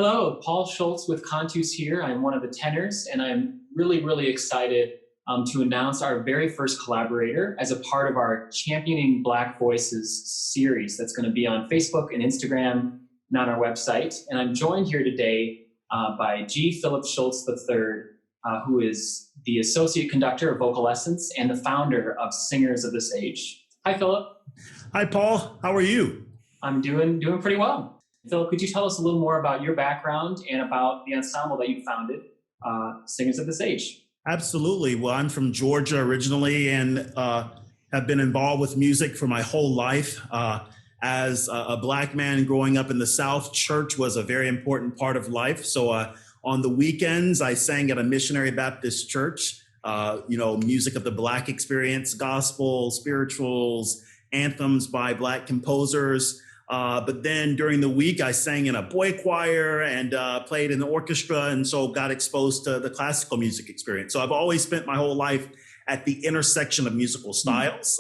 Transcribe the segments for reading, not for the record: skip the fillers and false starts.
Hello, Paul Shoultz with Cantus here. I'm one of the tenors, and I'm really excited to announce our very first collaborator as a part of our Championing Black Voices series that's going to be on Facebook and Instagram and on our website. And I'm joined here today by Phillip Shoultz III, who is the Associate Conductor of Vocal Essence and the founder of Singers of This Age. Hi, Phillip. Hi, Paul. How are you? I'm doing pretty well. Phillip, could you tell us a little more about your background and about the ensemble that you founded, Singers of This Age? Absolutely. Well, I'm from Georgia originally and have been involved with music for my whole life. As a Black man growing up in the South, church was a very important part of life. So on the weekends, I sang at a missionary Baptist church, music of the Black experience, gospel, spirituals, anthems by Black composers. But then during the week, I sang in a boy choir and played in the orchestra, and so got exposed to the classical music experience. So I've always spent my whole life at the intersection of musical styles,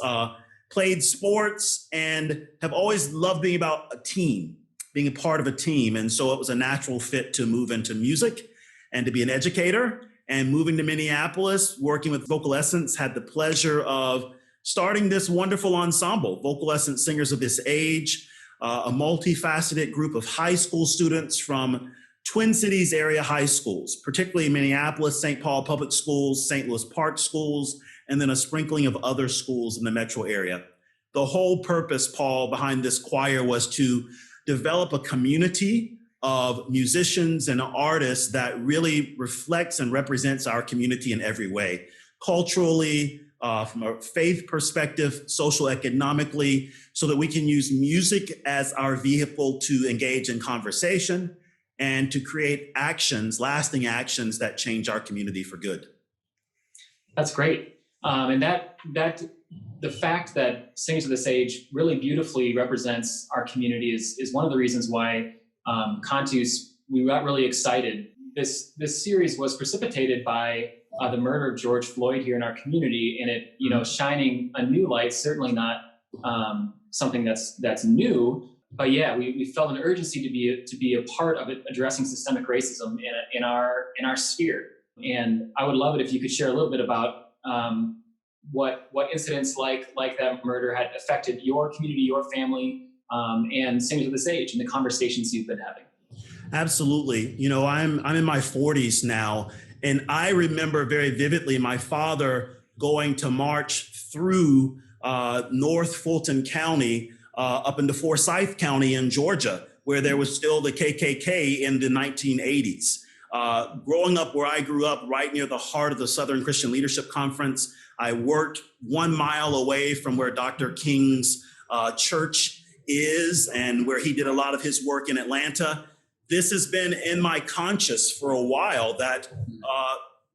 played sports, and have always loved being about a team, being a part of a team. And so it was a natural fit to move into music and to be an educator. And moving to Minneapolis, working with Vocal Essence, had the pleasure of starting this wonderful ensemble, Vocal Essence Singers of This Age. A multifaceted group of high school students from Twin Cities area high schools, particularly Minneapolis, St. Paul public schools, St. Louis Park schools, and then a sprinkling of other schools in the metro area. The whole purpose, Paul, behind this choir was to develop a community of musicians and artists that really reflects and represents our community in every way, culturally, from a faith perspective, social economically, so that we can use music as our vehicle to engage in conversation and to create actions, lasting actions that change our community for good. That's great. And that the fact that Singers of This Age really beautifully represents our community is one of the reasons why Cantus, we got really excited. This series was precipitated by the murder of George Floyd here in our community, and it, shining a new light, certainly not something that's new, but yeah, we felt an urgency to be a part of it, addressing systemic racism in our sphere. And I would love it if you could share a little bit about what incidents like that murder had affected your community, your family, and Singers of This Age, and the conversations you've been having. Absolutely. I'm in my 40s now. And I remember very vividly my father going to march through North Fulton County up into Forsyth County in Georgia, where there was still the KKK in the 1980s. Growing up where I grew up, right near the heart of the Southern Christian Leadership Conference, I worked 1 mile away from where Dr. King's church is and where he did a lot of his work in Atlanta. This has been in my conscious for a while that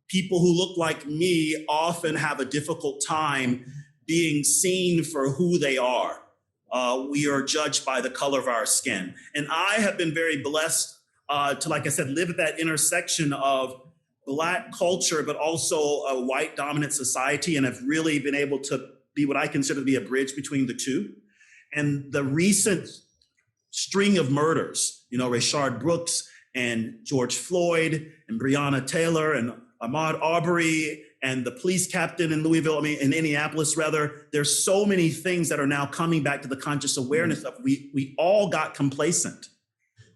people who look like me often have a difficult time being seen for who they are. We are judged by the color of our skin. And I have been very blessed to, like I said, live at that intersection of Black culture, but also a white dominant society, and have really been able to be what I consider to be a bridge between the two. And the recent string of murders, Rayshard Brooks and George Floyd and Breonna Taylor and Ahmaud Arbery and the police captain in Louisville, in Indianapolis, rather, there's so many things that are now coming back to the conscious awareness of we all got complacent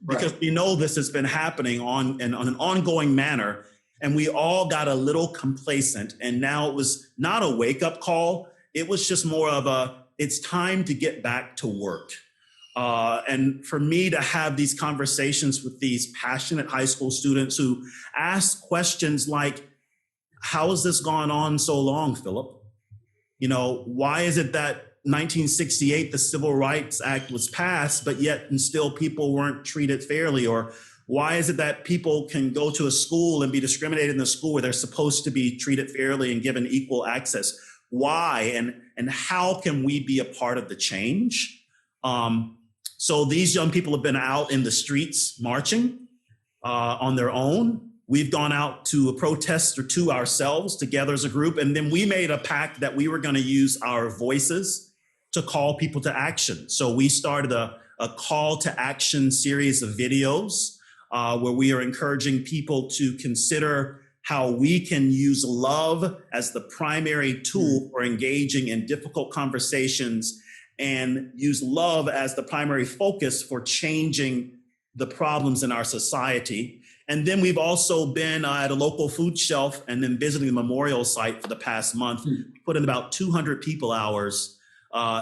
because we know this has been happening on an ongoing manner, and we all got a little complacent. And now it was not a wake-up call. It was just more of it's time to get back to work. And for me to have these conversations with these passionate high school students who ask questions like, how has this gone on so long, Phillip? Why is it that 1968, the Civil Rights Act was passed, but yet and still people weren't treated fairly? Or why is it that people can go to a school and be discriminated in the school where they're supposed to be treated fairly and given equal access? Why? And how can we be a part of the change? So these young people have been out in the streets marching on their own. We've gone out to a protest or two ourselves together as a group. And then we made a pact that we were going to use our voices to call people to action. So we started a call to action series of videos where we are encouraging people to consider how we can use love as the primary tool for engaging in difficult conversations and use love as the primary focus for changing the problems in our society. And then we've also been at a local food shelf and then visiting the memorial site for the past month. We put in about 200 people hours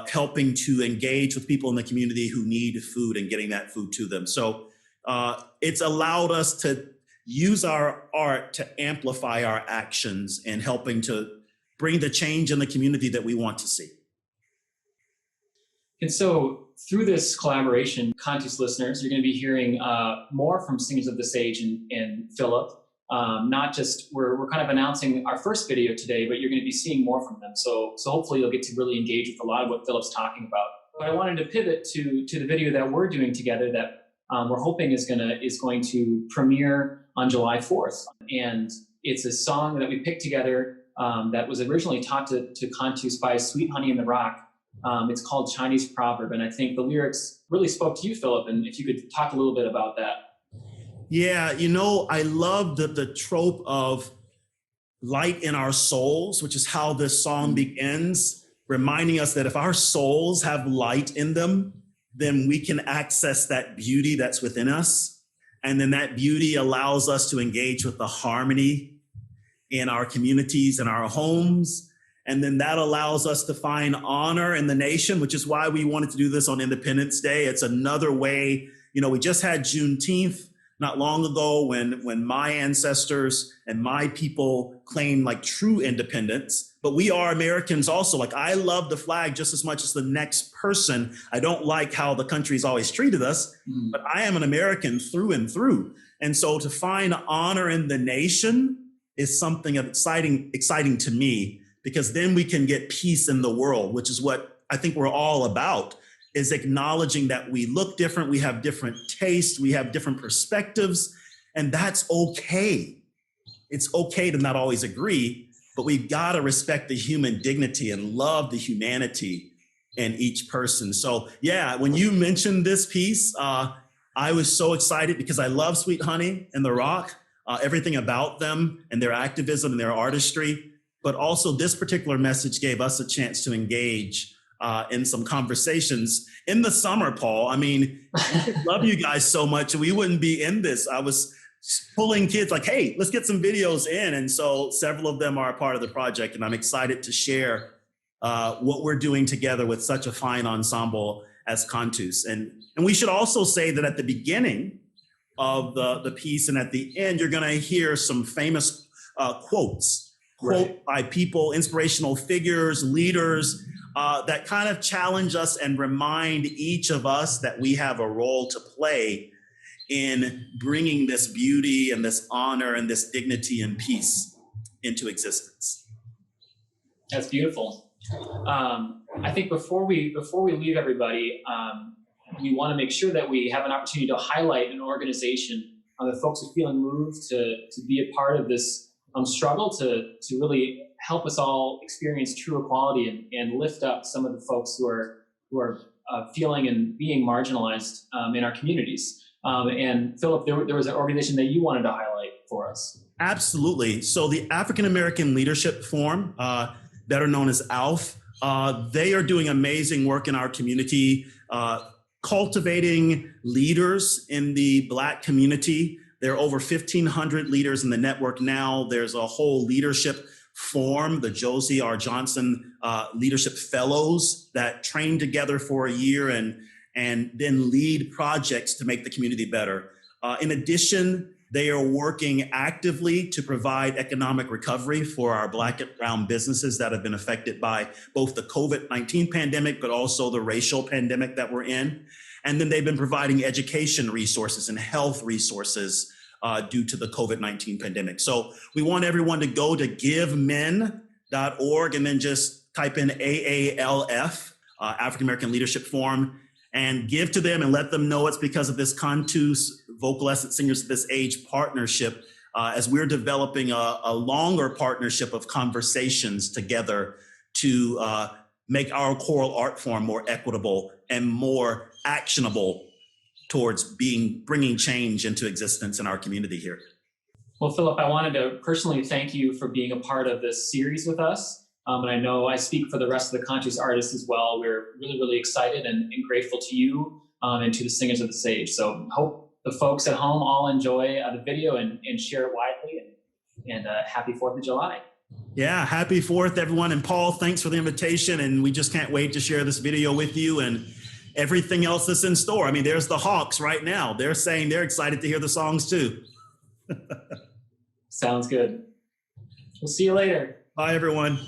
helping to engage with people in the community who need food and getting that food to them. So it's allowed us to use our art to amplify our actions and helping to bring the change in the community that we want to see. And so through this collaboration, Cantus listeners, you're going to be hearing more from Singers of the Sage and Phillip. Not just, we're kind of announcing our first video today, but you're going to be seeing more from them. So hopefully you'll get to really engage with a lot of what Phillip's talking about. But I wanted to pivot to the video that we're doing together that we're hoping is going to premiere on July 4th. And it's a song that we picked together that was originally taught to Cantus by Sweet Honey in the Rock. It's called Chinese Proverb. And I think the lyrics really spoke to you, Phillip. And if you could talk a little bit about that. Yeah, I love the trope of light in our souls, which is how this song begins, reminding us that if our souls have light in them, then we can access that beauty that's within us. And then that beauty allows us to engage with the harmony in our communities and our homes. And then that allows us to find honor in the nation, which is why we wanted to do this on Independence Day. It's another way, we just had Juneteenth not long ago when my ancestors and my people claimed like true independence. But we are Americans also. Like, I love the flag just as much as the next person. I don't like how the country's always treated us, but I am an American through and through. And so to find honor in the nation is something exciting to me, because then we can get peace in the world, which is what I think we're all about, is acknowledging that we look different, we have different tastes, we have different perspectives, and that's okay. It's okay to not always agree, but we've got to respect the human dignity and love the humanity in each person. So yeah, when you mentioned this piece, I was so excited because I love Sweet Honey and the Rock, everything about them and their activism and their artistry. But also this particular message gave us a chance to engage in some conversations in the summer, Paul. I mean, I love you guys so much. We wouldn't be in this. I was pulling kids like, hey, let's get some videos in. And so several of them are a part of the project. And I'm excited to share what we're doing together with such a fine ensemble as Cantus. And we should also say that at the beginning of the piece and at the end, you're going to hear some famous quotes by people, inspirational figures, leaders, that kind of challenge us and remind each of us that we have a role to play in bringing this beauty and this honor and this dignity and peace into existence. That's beautiful. I think before we leave everybody, we want to make sure that we have an opportunity to highlight an organization that folks are feeling moved to be a part of this struggle to really help us all experience true equality and lift up some of the folks who are feeling and being marginalized in our communities. And Phillip, there was an organization that you wanted to highlight for us. Absolutely. So the African American Leadership Forum, better known as ALF, they are doing amazing work in our community, cultivating leaders in the Black community. There are over 1,500 leaders in the network now. There's a whole leadership form, the Josie R. Johnson Leadership Fellows, that train together for a year and then lead projects to make the community better. In addition, they are working actively to provide economic recovery for our Black and brown businesses that have been affected by both the COVID-19 pandemic, but also the racial pandemic that we're in. And then they've been providing education resources and health resources due to the COVID-19 pandemic. So we want everyone to go to givemen.org and then just type in AALF, African American Leadership Forum, and give to them and let them know it's because of this Cantus Vocal Essence Singers of This Age partnership, as we're developing a longer partnership of conversations together to make our choral art form more equitable and more actionable towards bringing change into existence in our community here. Well, Phillip, I wanted to personally thank you for being a part of this series with us. And I know I speak for the rest of the Cantus artists as well. We're really, really excited and grateful to you and to the Singers of the Sage. So hope the folks at home all enjoy the video and share it widely. And happy 4th of July. Yeah, happy 4th, everyone. And Paul, thanks for the invitation. And we just can't wait to share this video with you and everything else that's in store. I mean, there's the Hawks right now. They're saying they're excited to hear the songs too. Sounds good. We'll see you later. Bye, everyone.